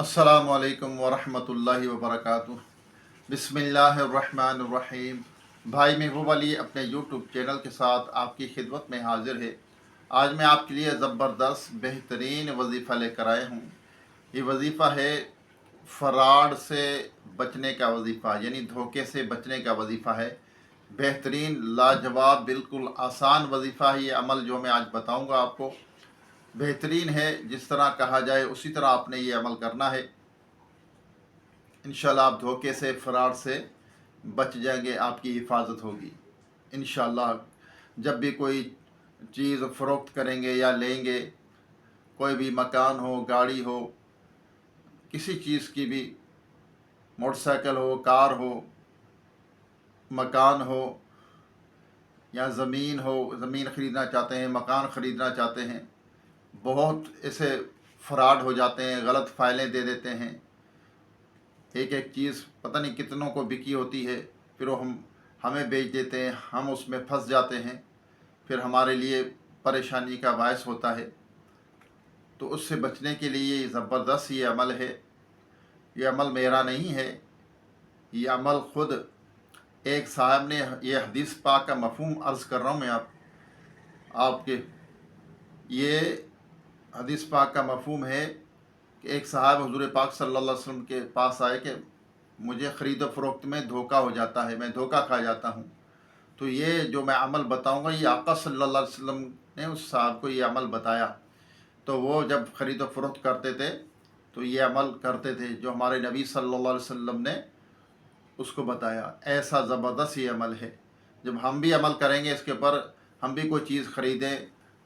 अस्सलामुअलैकुम वरहमतुल्लाहि वबरकातुह। बिस्मिल्लाहिर्रहमानिर्रहीम। भाई महबूब अली अपने यूट्यूब चैनल के साथ आपकी खिदमत में हाजिर है। आज मैं आपके लिए ज़बरदस्त बेहतरीन वजीफ़ा लेकर आया हूँ। ये वजीफ़ा है फ़राड से बचने का वजीफ़ा, यानी धोखे से बचने का वजीफ़ा है। बेहतरीन, लाजवाब, बिल्कुल आसान वजीफ़ा है। ये अमल जो मैं आज बताऊँगा आपको बेहतरीन है। जिस तरह कहा जाए उसी तरह आपने ये अमल करना है। इंशाल्लाह आप धोखे से, फ़राड से बच जाएंगे, आपकी हिफाजत होगी इंशाल्लाह। जब भी कोई चीज़ फ़रोख्त करेंगे या लेंगे, कोई भी मकान हो, गाड़ी हो, किसी चीज़ की भी, मोटरसाइकिल हो, कार हो, मकान हो या ज़मीन हो, ज़मीन ख़रीदना चाहते हैं, मकान ख़रीदना चाहते हैं, बहुत ऐसे फ़राड हो जाते हैं, गलत फ़ाइलें दे देते हैं। एक एक चीज़ पता नहीं कितनों को बिकी होती है, फिर वो हमें बेच देते हैं, हम उसमें फंस जाते हैं, फिर हमारे लिए परेशानी का बायस होता है। तो उससे बचने के लिए ये ज़बरदस्त ये अमल है। ये अमल मेरा नहीं है, ये अमल ख़ुद एक साहब ने, ये हदीस पाक का मफ़हूम अर्ज़ कर रहा हूँ मैं आपके। ये हदीस पाक का मफ़हूम है कि एक साहब हुज़ूर पाक सल्लल्लाहु अलैहि वसल्लम के पास आए कि मुझे ख़रीद फ़रोख्त में धोखा हो जाता है, मैं धोखा खा जाता हूँ। तो ये जो मैं अमल बताऊँगा, ये आका सल्लल्लाहु अलैहि वसल्लम ने उस साहब को ये अमल बताया। तो वो जब ख़रीद फ़रोख्त करते थे तो ये अमल करते थे जो हमारे नबी सल्लल्लाहु अलैहि वसल्लम ने उसको बताया। ऐसा ज़बरदस्त ये अमल है। जब हम भी अमल करेंगे इसके ऊपर, हम भी कोई चीज़ ख़रीदें,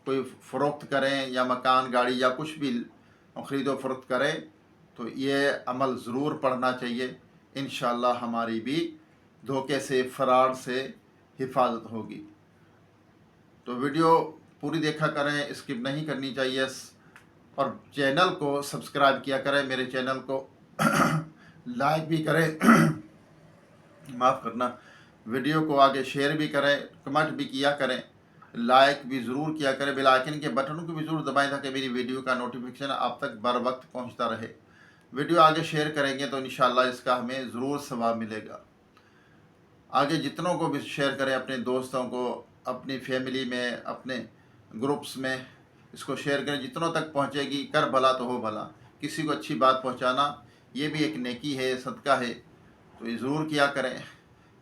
कोई फ़रोख्त करें या मकान, गाड़ी या कुछ भी ख़रीदो फ़रोख्त करें, तो ये अमल ज़रूर पढ़ना चाहिए। इंशाअल्लाह हमारी भी धोखे से, फ़राड से हिफाजत होगी। तो वीडियो पूरी देखा करें, स्किप नहीं करनी चाहिए, और चैनल को सब्सक्राइब किया करें, मेरे चैनल को लाइक भी करें माफ़ करना, वीडियो को आगे शेयर भी करें, कमेंट भी किया करें, लाइक भी ज़रूर किया करें, बेल आइकन के बटन को भी ज़रूर दबाएं ताकि मेरी वीडियो का नोटिफिकेशन आप तक बर वक्त पहुँचता रहे। वीडियो आगे शेयर करेंगे तो इंशाअल्लाह इसका हमें ज़रूर सवाब मिलेगा। आगे जितनों को भी शेयर करें, अपने दोस्तों को, अपनी फैमिली में, अपने ग्रुप्स में इसको शेयर करें। जितनों तक पहुँचेगी, कर भला तो हो भला। किसी को अच्छी बात पहुँचाना ये भी एक नेकी है, सदका है, तो ये ज़रूर किया करें।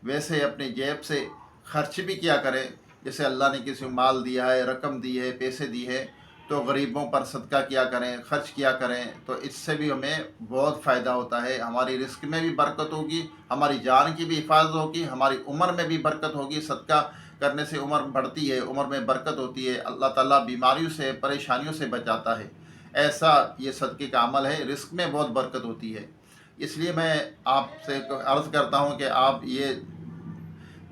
वैसे अपनी जेब से खर्च भी किया करें। जैसे अल्लाह ने किसी को माल दिया है, रकम दी है, पैसे दी है, तो गरीबों पर सदका किया करें, खर्च किया करें। तो इससे भी हमें बहुत फ़ायदा होता है। हमारी रिस्क में भी बरकत होगी, हमारी जान की भी हिफाजत होगी, हमारी उम्र में भी बरकत होगी। सदका करने से उम्र बढ़ती है, उम्र में बरकत होती है। अल्लाह ताला बीमारियों से, परेशानियों से बचाता है। ऐसा ये सदक़े का अमल है, रिस्क में बहुत बरकत होती है। इसलिए मैं आपसे अर्ज़ करता हूँ कि आप ये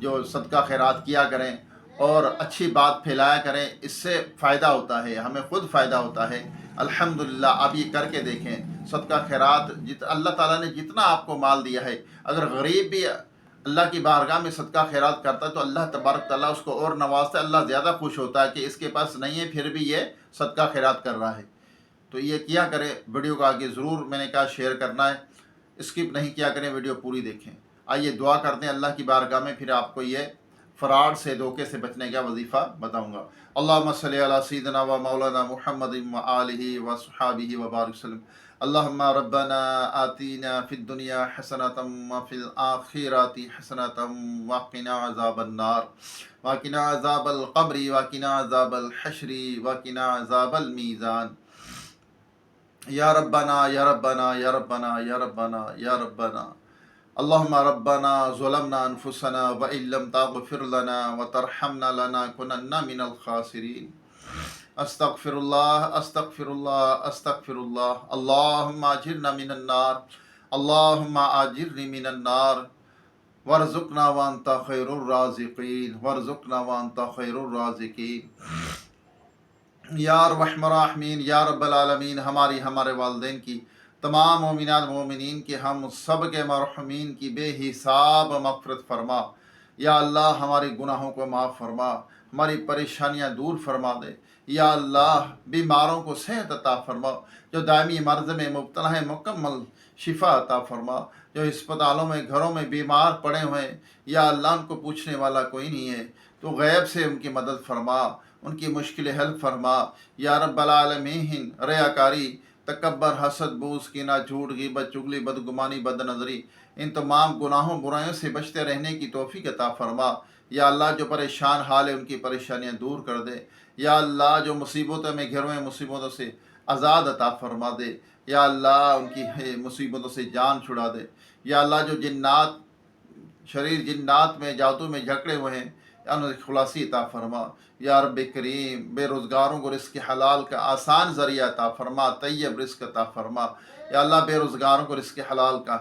जो सदका खैरात किया करें और अच्छी बात फैलाया करें। इससे फ़ायदा होता है, हमें ख़ुद फ़ायदा होता है। अल्हम्दुलिल्लाह, आप ये करके देखें। सदका खैरात अल्लाह ताला ने जितना आपको माल दिया है, अगर गरीब भी अल्लाह की बारगाह में सदका खैरात करता है तो अल्लाह तबारक तआला उसको और नवाजता है। अल्लाह ज़्यादा खुश होता है कि इसके पास नहीं है फिर भी ये सदका खैरात कर रहा है। तो ये किया करें। वीडियो को आगे ज़रूर, मैंने कहा, शेयर करना है, स्किप नहीं किया करें, वीडियो पूरी देखें। आइए दुआ करते हैं अल्लाह की बारगाह में, फिर आपको ये फ़राड से, धोखे से बचने का वजीफ़ा बताऊँगा। अल्लाहुम्मा सल्ली अला सय्यिदिना व मौलाना मुहम्मदिन व आलिहि व अस्हाबिहि व बारिक वसल्लम। अल्लाहुम्मा रब्बना आतीना फ़िद दुनिया हसनतम व फ़िल आखिरति हसनतम व क़िना अज़ाबन नार व क़िना अज़ाबल क़ब्रि व क़िना अज़ाबल हश्रि व क़िना अज़ाबल मीज़ान। या रब्बना या रब्बना या रब्बना या रब्बना या रब्बना। अल्लाहुम्मा रब्बना ज़लमना अनफुसना व इल्लम तग़फ़िर लना व तरहमना लनकुनन्ना मिनल ख़ासिरीन। अस्तग़फ़िरुल्लाह अस्तग़फ़िरुल्लाह अस्तग़फ़िरुल्लाह। अल्लाहुम्मा अजिरना मिनन नार, अल्लाहुम्मा अजिरनी मिनन नार वरज़ुक़ना व अंता खैरुर राज़िक़ीन, वरज़ुक़ना व अंता खैरुर राज़िक़ीन। या रहमान रहीम, या रब्बल आलमीन, हमारे वालिदैन की, तमाम मोमिनात मोमिनीन की, हम सब के मरहुमीन की बेहिसाब मग़फ़िरत फ़रमा। या अल्लाह, हमारे गुनाहों को माफ़ फरमा, हमारी परेशानियां दूर फरमा दे। या अल्लाह बीमारों को सेहत अता फरमा, जो दायमी मर्ज में मुब्तला है मुकम्मल शिफा अता फरमा, जो अस्पतालों में घरों में बीमार पड़े हुए हैं या अल्लाह उनको पूछने वाला कोई नहीं है, तो गैब से उनकी मदद फरमा, उनकी मुश्किल हल फरमा। या रब्बल आलमीन रियाकारी, तकब्बर, हसद, बूस, कीना, झूठ, ग़ीबत, चुगली, बदगुमानी, बदनज़री, इन तमाम गुनाहों बुराइयों से बचते रहने की तौफीक अता फरमा। या अल्लाह जो परेशान हाल है उनकी परेशानियां दूर कर दे। या अल्लाह जो मुसीबतों में घिरे हुए मुसीबतों से आज़ाद अता फरमा दे। या अल्लाह उनकी मुसीबतों से जान छुड़ा दे। या अल्लाह जो जिन्नात शरीर जिन्नात में जादू में जकड़े हुए हैं, या उन्हें खुलासी अता फरमा। या रब करीम बेरोज़गारों को रिस्क हलाल का आसान ज़रिया अता फरमा, तैयब रिस्क अता फरमा। या अल्लाह बेरोज़गारों को रिस्क हलाल का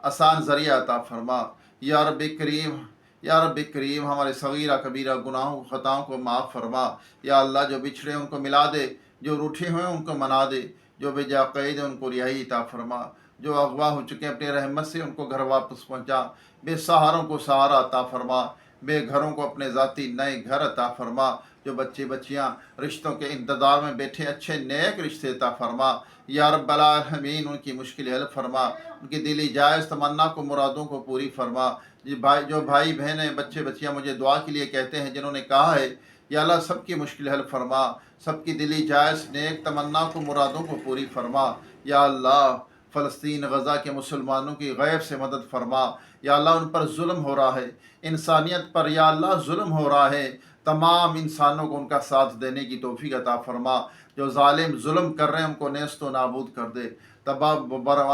आसान ज़रिया अता फरमा। या रब करीम, या रब करीम हमारे सगीरा कबीरा गुनाहों ख़ताओं को माफ़ फरमा। या अल्लाह जो बिछड़े उनको मिला दे, जो रूठे हुए उनको मना दे, जो बेजा कैद है उनको रिहाई अता फरमा, जो अगवा हो चुके अपनी रहमत से उनको घर वापस पहुँचा, बेसहारों को सहारा अता फरमा, बेघरों को अपने ज़ाती नए घर अता फरमा, जो बच्चे बच्चियाँ रिश्तों के इंतज़ार में बैठे अच्छे नेक रिश्ते अता फरमा। या रब्बल आलमीन उनकी मुश्किल हल फरमा, उनकी दिली जायज़ तमन्ना को मुरादों को पूरी फरमा। जो भाई बहनें बच्चे बच्चियाँ मुझे दुआ के लिए कहते हैं, जिन्होंने कहा है, या अल्लाह सबकी मुश्किल हल फरमा, सबकी दिली जायज़ नेक तमन्ना को मुरादों को पूरी फरमा। या अल्लाह फ़लस्तीन गज़ा के मुसलमानों की गैब से मदद फरमा। या अल्लाह उन पर जुल्म हो रहा है, इंसानियत पर या अल्लाह जुल्म हो रहा है, तमाम इंसानों को उनका साथ देने की तौफीक अता फरमा। जो ज़ालिम जुल्म कर रहे हैं उनको नेस्त व नाबूद कर दे, तबाह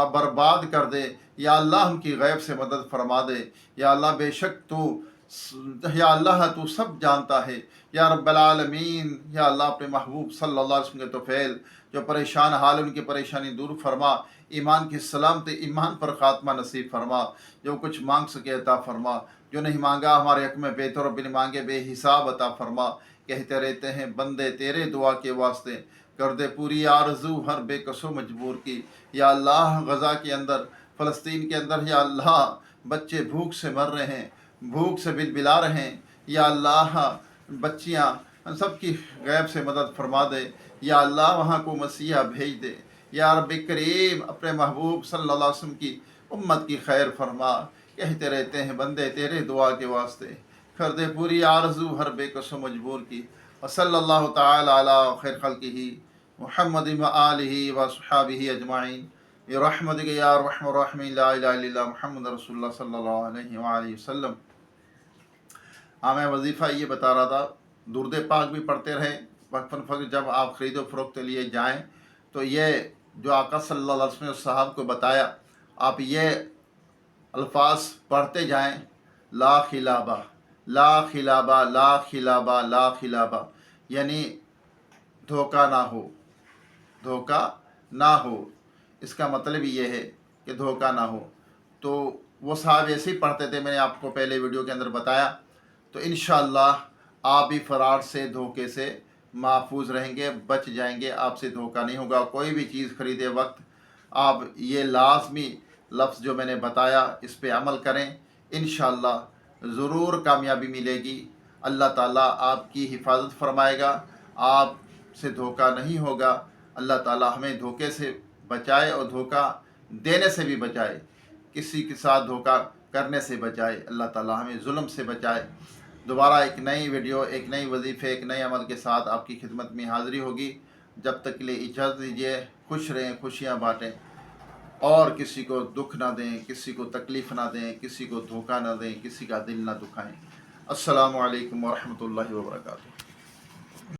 बर्बाद कर दे। या अल्लाह उनकी गैब से मदद फरमा दे। या अल्लाह बेशक या अल्लाह तू सब जानता है। या रब्बल आलमीन, या अल्लाह अपने महबूब सल्लल्लाहु अलैहि वसल्लम के तोफ़ैल जो परेशान हाल उनकी परेशानी दूर फरमा, ईमान की सलामत ईमान पर ख़ात्मा नसीब फरमा, जो कुछ मांग सके अता फरमा, जो नहीं मांगा हमारे हक़ में बेहतर बिन मांगे बेहिसाब अता फरमा। कहते रहते हैं बंदे तेरे दुआ के वास्ते, कर दे पूरी आरज़ू हर बेकसो मजबूर की। या अल्लाह गज़ा के अंदर, फ़लस्तीन के अंदर, या अल्लाह बच्चे भूख से मर रहे हैं, भूख से बिलबिला रहे हैं। या अल्लाह बच्चियाँ सबकी गैब से मदद फरमा दे। या अल्लाह वहाँ को मसीहा भेज दे। या रब करीम अपने महबूब सल्लल्लाहु अलैहि वसल्लम की उम्मत की खैर फरमा। कहते रहते हैं बंदे तेरे दुआ के वास्ते, कर दे पूरी आरज़ू हर बेकसो मजबूर की। व सल्लल्लाहु तआला अला खैर खल्क़िही मुहम्मद व आलिही व अस्हाबिही अजमाइन बिरहमतिक या अरहमर राहिमीन। ला इलाहा इल्लल्लाह मुहम्मद रसूलुल्लाह सल्लल्लाहु अलैहि वसल्लम। हाँ, मैं वजीफ़ा ये बता रहा था, दुरूद पाक भी पढ़ते रहें वक्फ़न फ़क्र। जब आप ख़रीदो फ़रोख्त के लिए जाएँ तो ये जो आका सल्लल्लाहु अलैहि वसल्लम साहब को बताया, आप ये अल्फाज पढ़ते जाएं, ला खिलाबा, ला खिलाबा, ला खिलाबा, ला खिलाबा, यानी धोखा ना हो, धोखा ना हो। इसका मतलब ये है कि धोखा ना हो। तो वो साहब ऐसे ही पढ़ते थे, मैंने आपको पहले वीडियो के अंदर बताया। तो इंशाअल्लाह आप भी फ़राड से, धोखे से महफूज रहेंगे, बच जाएंगे, आपसे धोखा नहीं होगा। कोई भी चीज़ ख़रीदे वक्त आप ये लाजमी लफ्ज़ जो मैंने बताया इस पे अमल करें, इंशाअल्लाह ज़रूर कामयाबी मिलेगी। अल्लाह ताला आपकी हिफाजत फरमाएगा, आपसे धोखा नहीं होगा। अल्लाह ताला हमें धोखे से बचाए और धोखा देने से भी बचाए, किसी के साथ धोखा करने से बचाए। अल्लाह ताला हमें जुल्म से बचाए। दोबारा एक नई वीडियो, एक नई वजीफ़े, एक नए अमल के साथ आपकी खिदमत में हाज़िरी होगी। जब तक के लिए इजाज़त दीजिए। खुश रहें, खुशियाँ बाँटें और किसी को दुख ना दें, किसी को तकलीफ़ ना दें, किसी को धोखा ना दें, किसी का दिल ना दुखाएं। अस्सलामु अलैकुम व रहमतुल्लाहि व बरकातुहू।